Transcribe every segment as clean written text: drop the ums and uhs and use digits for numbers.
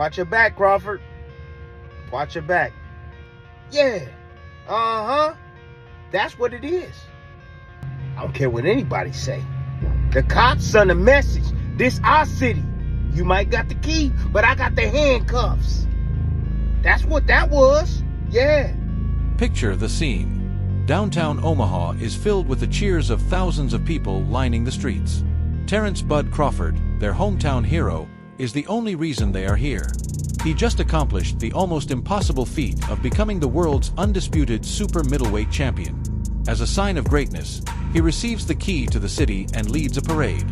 Watch your back, Crawford. Watch your back. Yeah. Uh-huh. That's what it is. I don't care what anybody say. The cops send a message. This our city. You might got the key, but I got the handcuffs. That's what that was. Yeah. Picture the scene. Downtown Omaha is filled with the cheers of thousands of people lining the streets. Terence "Bud" Crawford, their hometown hero, is the only reason they are here. He just accomplished the almost impossible feat of becoming the world's undisputed super middleweight champion. As a sign of greatness, he receives the key to the city and leads a parade.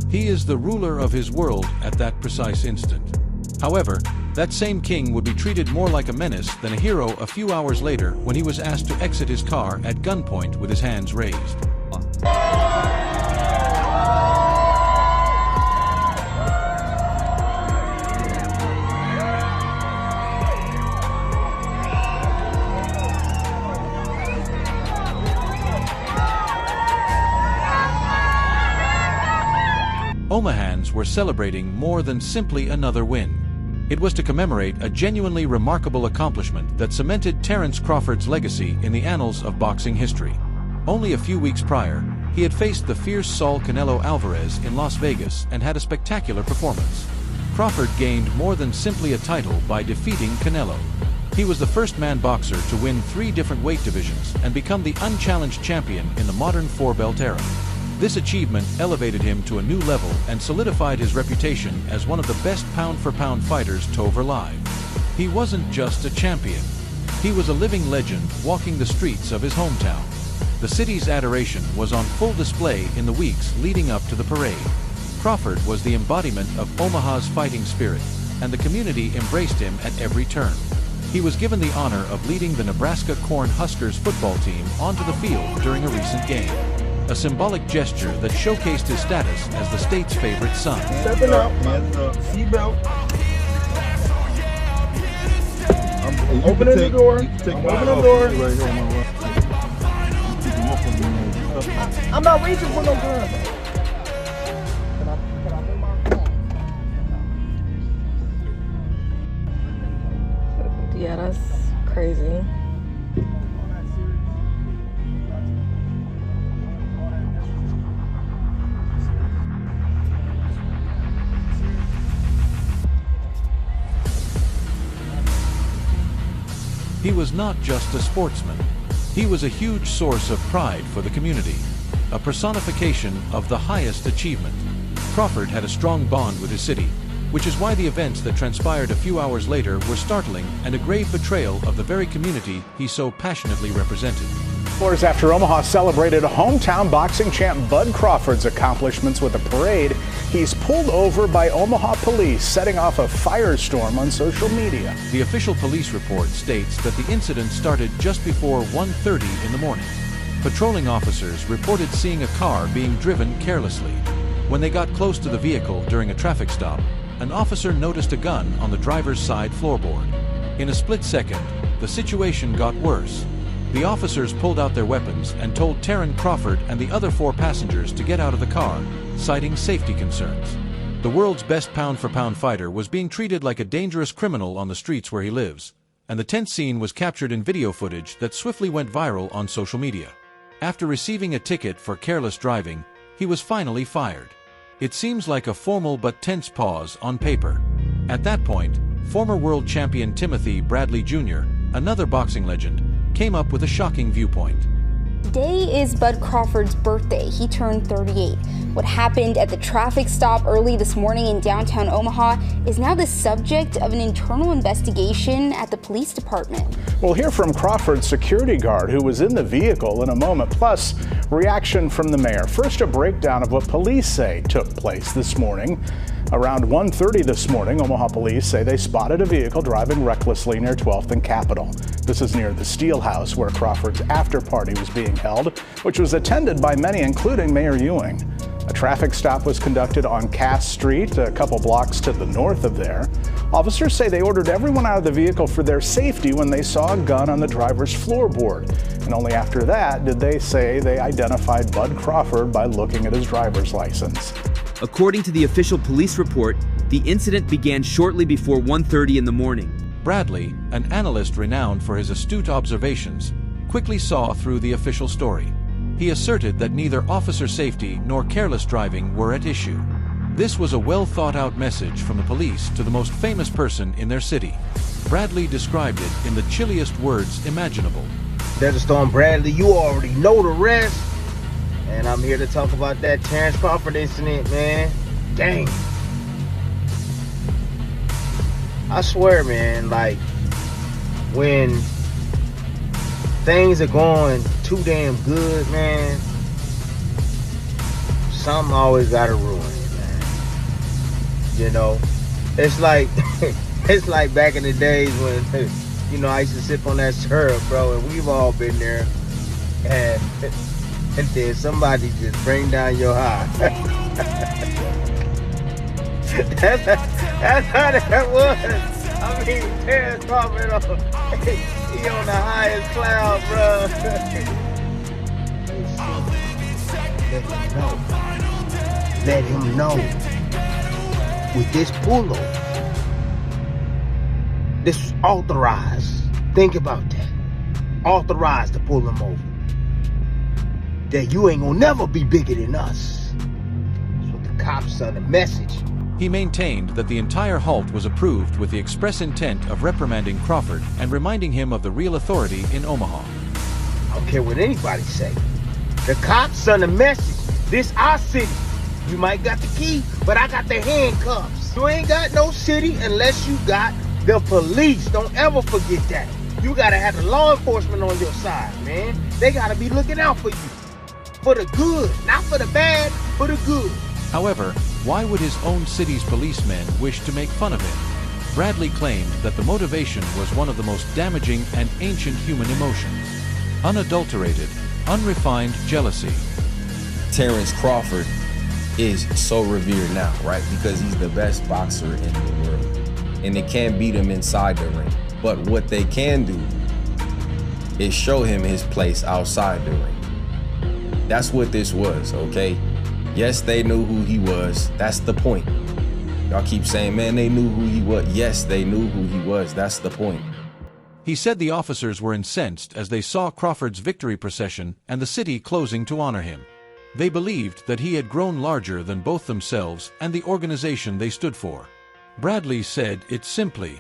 He is the ruler of his world at that precise instant. However, that same king would be treated more like a menace than a hero a few hours later when he was asked to exit his car at gunpoint with his hands raised. Omahans were celebrating more than simply another win. It was to commemorate a genuinely remarkable accomplishment that cemented Terence Crawford's legacy in the annals of boxing history. Only a few weeks prior, he had faced the fierce Saul Canelo Alvarez in Las Vegas and had a spectacular performance. Crawford gained more than simply a title by defeating Canelo. He was the first man boxer to win 3 different weight divisions and become the unchallenged champion in the modern 4-belt era. This achievement elevated him to a new level and solidified his reputation as one of the best pound-for-pound fighters to ever live. He wasn't just a champion. He was a living legend walking the streets of his hometown. The city's adoration was on full display in the weeks leading up to the parade. Crawford was the embodiment of Omaha's fighting spirit, and the community embraced him at every turn. He was given the honor of leading the Nebraska Corn Huskers football team onto the field during a recent game. A symbolic gesture that showcased his status as the state's favorite son. Stepping up, seatbelt. Opening the door. Open the door. I'm not reaching for no gun. Yeah, that's crazy. He was not just a sportsman. He was a huge source of pride for the community, a personification of the highest achievement. Crawford had a strong bond with his city, which is why the events that transpired a few hours later were startling and a grave betrayal of the very community he so passionately represented. Hours after Omaha celebrated hometown boxing champ Bud Crawford's accomplishments with a parade, he's pulled over by Omaha police, setting off a firestorm on social media. The official police report states that the incident started just before 1:30 in the morning. Patrolling officers reported seeing a car being driven carelessly. When they got close to the vehicle during a traffic stop, an officer noticed a gun on the driver's side floorboard. In a split second, the situation got worse. The officers pulled out their weapons and told Terence Crawford and the other 4 passengers to get out of the car, citing safety concerns. The world's best pound-for-pound fighter was being treated like a dangerous criminal on the streets where he lives, and the tense scene was captured in video footage that swiftly went viral on social media. After receiving a ticket for careless driving, he was finally fired. It seems like a formal but tense pause on paper. At that point, former world champion Timothy Bradley Jr., another boxing legend, came up with a shocking viewpoint. Today is Bud Crawford's birthday. He turned 38. What happened at the traffic stop early this morning in downtown Omaha is now the subject of an internal investigation at the police department. We'll hear from Crawford's security guard who was in the vehicle in a moment, plus reaction from the mayor. First, a breakdown of what police say took place this morning. Around 1:30 this morning, Omaha police say they spotted a vehicle driving recklessly near 12th and Capitol. This is near the Steel House where Crawford's after party was being held, which was attended by many, including Mayor Ewing. A traffic stop was conducted on Cass Street, a couple blocks to the north of there. Officers say they ordered everyone out of the vehicle for their safety when they saw a gun on the driver's floorboard. And only after that did they say they identified Bud Crawford by looking at his driver's license. According to the official police report, the The incident began shortly before 1:30 in the morning. Bradley, an analyst renowned for his astute observations, quickly saw through the official story. He asserted that neither officer safety nor careless driving were at issue. This was a well-thought-out message from the police to the most famous person in their city. Bradley described it in the chilliest words imaginable. Desert Storm Bradley, you already know the rest. And I'm here to talk about that Terence Crawford incident, man. Dang. I swear, man, like, when things are going too damn good, man, something always gotta ruin it, man. You know, it's like it's like back in the days when, you know, I used to sip on that syrup, bro, and we've all been there. And then somebody just bring down your high. That's how that was. I mean, Terence Crawford, he on the highest cloud, bro. Let him know. With this pullover, this was authorized. Think about that. Authorized to pull him over. That you ain't gonna never be bigger than us. That's what the cops sent a message. He maintained that the entire halt was approved with the express intent of reprimanding Crawford and reminding him of the real authority in Omaha. I don't care what anybody say. The cops sent a message. This our city. You might got the key, but I got the handcuffs. You ain't got no city unless you got the police. Don't ever forget that. You gotta have the law enforcement on your side, man. They gotta be looking out for you. For the good, not for the bad, for the good. However, why would his own city's policemen wish to make fun of him? Bradley claimed that the motivation was one of the most damaging and ancient human emotions. Unadulterated, unrefined jealousy. Terence Crawford is so revered now, right? Because he's the best boxer in the world. And they can't beat him inside the ring. But what they can do is show him his place outside the ring. That's what this was, okay? Yes, they knew who he was. That's the point. Y'all keep saying, man, they knew who he was. Yes, they knew who he was. That's the point. He said the officers were incensed as they saw Crawford's victory procession and the city closing to honor him. They believed that he had grown larger than both themselves and the organization they stood for. Bradley said it simply.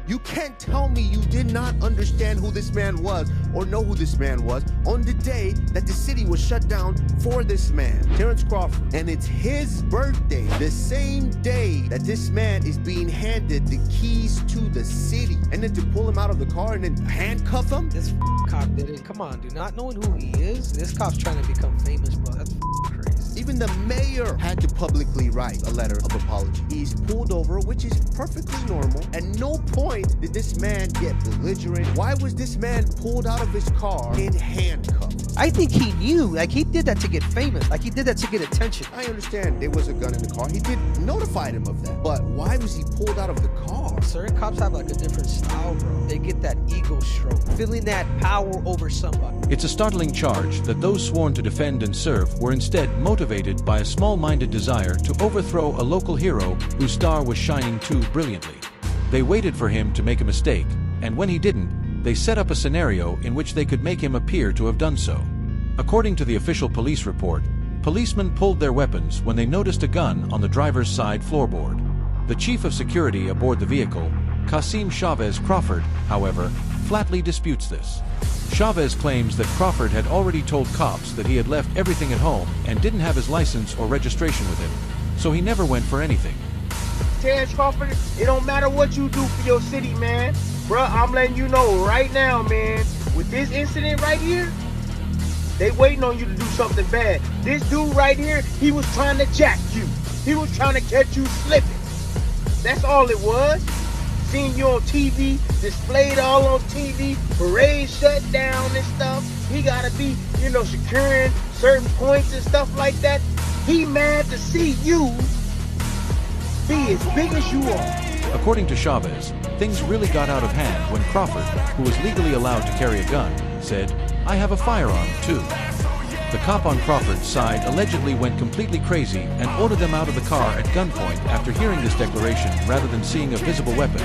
You can't tell me you did not understand who this man was or know who this man was on the day that the city was shut down for this man, Terence Crawford. And it's his birthday, the same day that this man is being handed the keys to the city. And then to pull him out of the car and then handcuff him? This cop did it. Come on, dude. Not knowing who he is, this cop's trying to become famous, bro. That's crazy. Even the mayor had to publicly write a letter of apology. He's pulled over, which is perfectly normal. At no point did this man get belligerent. Why was this man pulled out of his car in handcuffs? I think he knew. Like, he did that to get famous. Like, he did that to get attention. I understand there was a gun in the car. He did notify him of that. But why was he pulled out of the car? Certain cops have like a different style, bro. They get that ego stroke, feeling that power over somebody. It's a startling charge that those sworn to defend and serve were instead motivated by a small-minded desire to overthrow a local hero whose star was shining too brilliantly. They waited for him to make a mistake, and when he didn't, they set up a scenario in which they could make him appear to have done so. According to the official police report, policemen pulled their weapons when they noticed a gun on the driver's side floorboard. The chief of security aboard the vehicle, Kasim Chavez Crawford, however, flatly disputes this. Chavez claims that Crawford had already told cops that he had left everything at home and didn't have his license or registration with him, so he never went for anything. Terence Crawford, it don't matter what you do for your city, man. Bruh, I'm letting you know right now, man. With this incident right here, they waiting on you to do something bad. This dude right here, he was trying to jack you. He was trying to catch you slipping. That's all it was. Seeing you on TV, displayed all on TV, parade shut down and stuff. He gotta be, you know, securing certain points and stuff like that. He mad to see you be as big as you are. According to Chavez, things really got out of hand when Crawford, who was legally allowed to carry a gun, said, "I have a firearm too." the cop on Crawford's side allegedly went completely crazy and ordered them out of the car at gunpoint after hearing this declaration rather than seeing a visible weapon,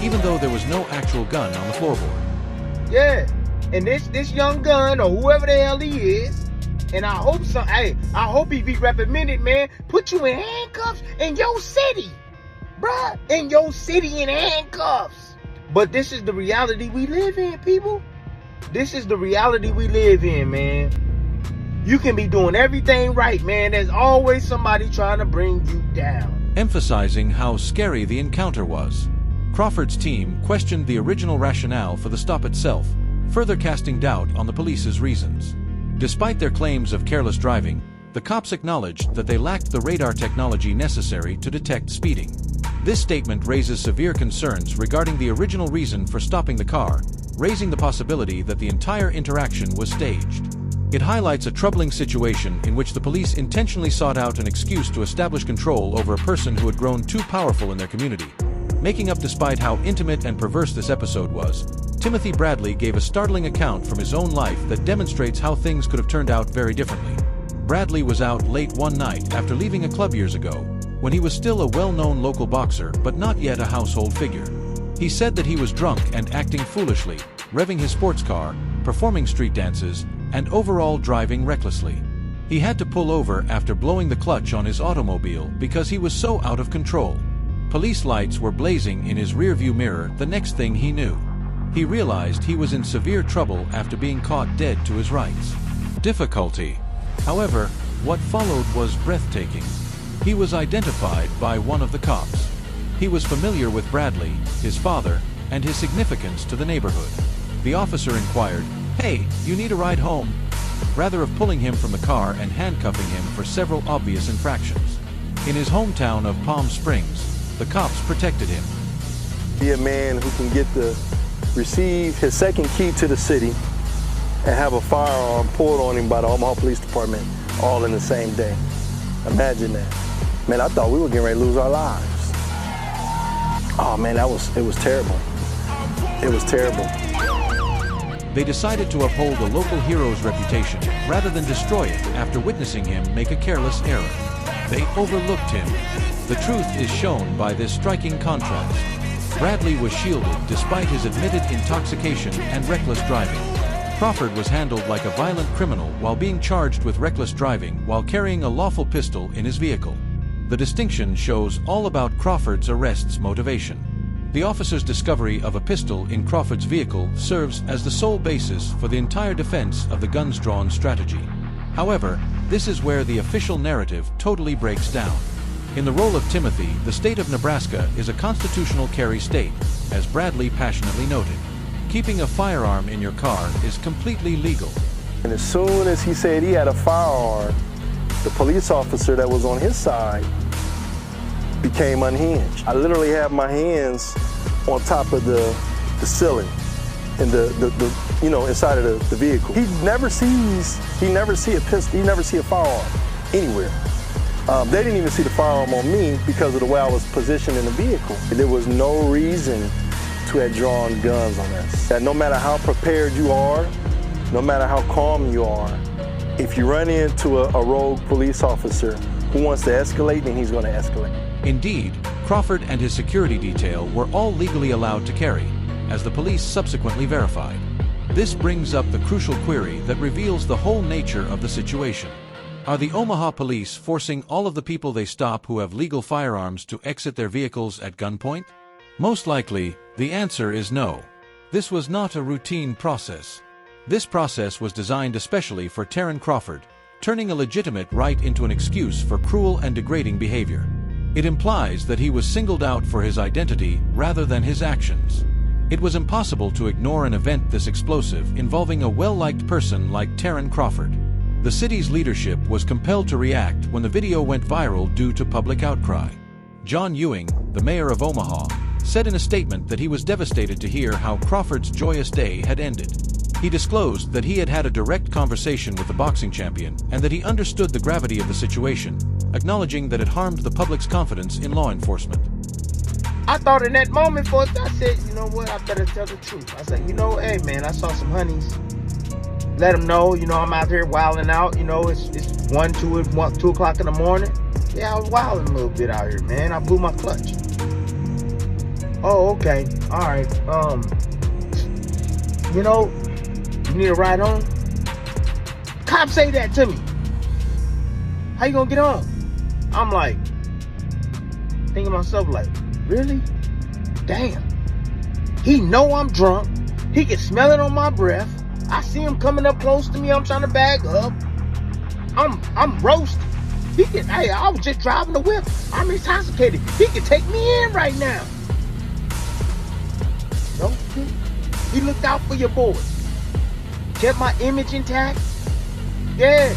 even though there was no actual gun on the floorboard. Yeah, and this young gun, or whoever the hell he is, and I hope he be reprimanded, man. Put you in handcuffs in your city, bruh. In your city in handcuffs. But this is the reality we live in, people. This is the reality we live in, man. You can be doing everything right, man. There's always somebody trying to bring you down. Emphasizing how scary the encounter was, Crawford's team questioned the original rationale for the stop itself, further casting doubt on the police's reasons. Despite their claims of careless driving, the cops acknowledged that they lacked the radar technology necessary to detect speeding. This statement raises severe concerns regarding the original reason for stopping the car, raising the possibility that the entire interaction was staged. It highlights a troubling situation in which the police intentionally sought out an excuse to establish control over a person who had grown too powerful in their community. Making up despite how intimate and perverse this episode was, Timothy Bradley gave a startling account from his own life that demonstrates how things could have turned out very differently. Bradley was out late one night after leaving a club years ago, when he was still a well-known local boxer but not yet a household figure. He said that he was drunk and acting foolishly, revving his sports car, performing street dances, and overall driving recklessly. He had to pull over after blowing the clutch on his automobile because he was so out of control. Police lights were blazing in his rearview mirror the next thing he knew. He realized he was in severe trouble after being caught dead to his rights. Difficulty. However, what followed was breathtaking. He was identified by one of the cops. He was familiar with Bradley, his father, and his significance to the neighborhood. The officer inquired, "Hey, you need a ride home?" rather of pulling him from the car and handcuffing him for several obvious infractions. In his hometown of Palm Springs, the cops protected him. Be a man who can receive his second key to the city and have a firearm pulled on him by the Omaha Police Department all in the same day. Imagine that. Man, I thought we were getting ready to lose our lives. Oh man, it was terrible. It was terrible. They decided to uphold a local hero's reputation rather than destroy it after witnessing him make a careless error. They overlooked him. The truth is shown by this striking contrast. Bradley was shielded despite his admitted intoxication and reckless driving. Crawford was handled like a violent criminal while being charged with reckless driving while carrying a lawful pistol in his vehicle. The distinction shows all about Crawford's arrest's motivation. The officer's discovery of a pistol in Crawford's vehicle serves as the sole basis for the entire defense of the guns-drawn strategy. However, this is where the official narrative totally breaks down. In the role of Timothy, the state of Nebraska is a constitutional carry state, as Bradley passionately noted. Keeping a firearm in your car is completely legal. And as soon as he said he had a firearm, the police officer that was on his side became unhinged. I literally had my hands on top of the ceiling and inside of the vehicle. He never see a pistol, he never see a firearm anywhere. They didn't even see the firearm on me because of the way I was positioned in the vehicle. There was no reason to have drawn guns on us. That no matter how prepared you are, no matter how calm you are, if you run into a rogue police officer who wants to escalate, then he's going to escalate. Indeed, Crawford and his security detail were all legally allowed to carry, as the police subsequently verified. This brings up the crucial query that reveals the whole nature of the situation. Are the Omaha police forcing all of the people they stop who have legal firearms to exit their vehicles at gunpoint? Most likely, the answer is no. This was not a routine process. This process was designed especially for Terence Crawford, turning a legitimate right into an excuse for cruel and degrading behavior. It implies that he was singled out for his identity rather than his actions. It was impossible to ignore an event this explosive involving a well-liked person like Terence Crawford. The city's leadership was compelled to react when the video went viral due to public outcry. John Ewing, the mayor of Omaha, said in a statement that he was devastated to hear how Crawford's joyous day had ended. He disclosed that he had had a direct conversation with the boxing champion and that he understood the gravity of the situation, acknowledging that it harmed the public's confidence in law enforcement. I thought in that moment first, I said, you know what, I better tell the truth. I said, hey man, I saw some honeys. let them know, you know, I'm out here wilding out. You know, it's 2 o'clock in the morning. Yeah, I was wilding a little bit out here, man. I blew my clutch. Oh, okay. All right. You know, you need a ride home? Cops say that to me. How you gonna get home? I'm like, thinking to myself, like, really? Damn. He know I'm drunk. He can smell it on my breath. I see him coming up close to me. I'm trying to bag up. I'm roasted. Hey, I was just driving the whip. I'm intoxicated. He can take me in right now. No, he looked out for your boys. Kept my image intact. Yeah.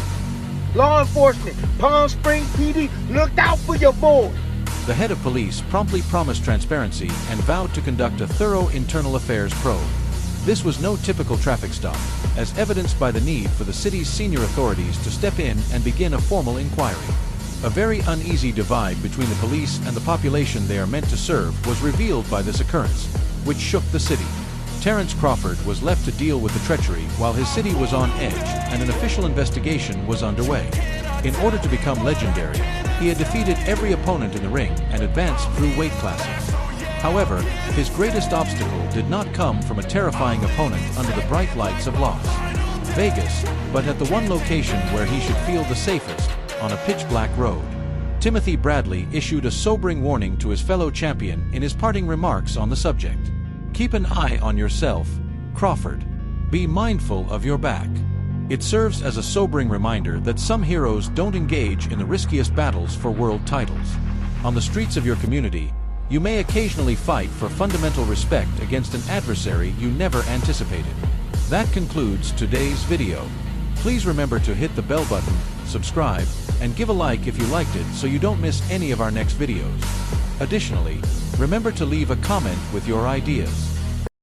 Law enforcement, Palm Springs PD, looked out for your boy. The head of police promptly promised transparency and vowed to conduct a thorough internal affairs probe. This was no typical traffic stop, as evidenced by the need for the city's senior authorities to step in and begin a formal inquiry. A very uneasy divide between the police and the population they are meant to serve was revealed by this occurrence, which shook the city. Terence Crawford was left to deal with the treachery while his city was on edge and an official investigation was underway. In order to become legendary, he had defeated every opponent in the ring and advanced through weight classes. However, his greatest obstacle did not come from a terrifying opponent under the bright lights of Las Vegas, but at the one location where he should feel the safest, on a pitch-black road. Timothy Bradley issued a sobering warning to his fellow champion in his parting remarks on the subject. Keep an eye on yourself, Crawford. Be mindful of your back. It serves as a sobering reminder that some heroes don't engage in the riskiest battles for world titles. On the streets of your community, you may occasionally fight for fundamental respect against an adversary you never anticipated. That concludes today's video. Please remember to hit the bell button, subscribe, and give a like if you liked it so you don't miss any of our next videos. Additionally, remember to leave a comment with your ideas.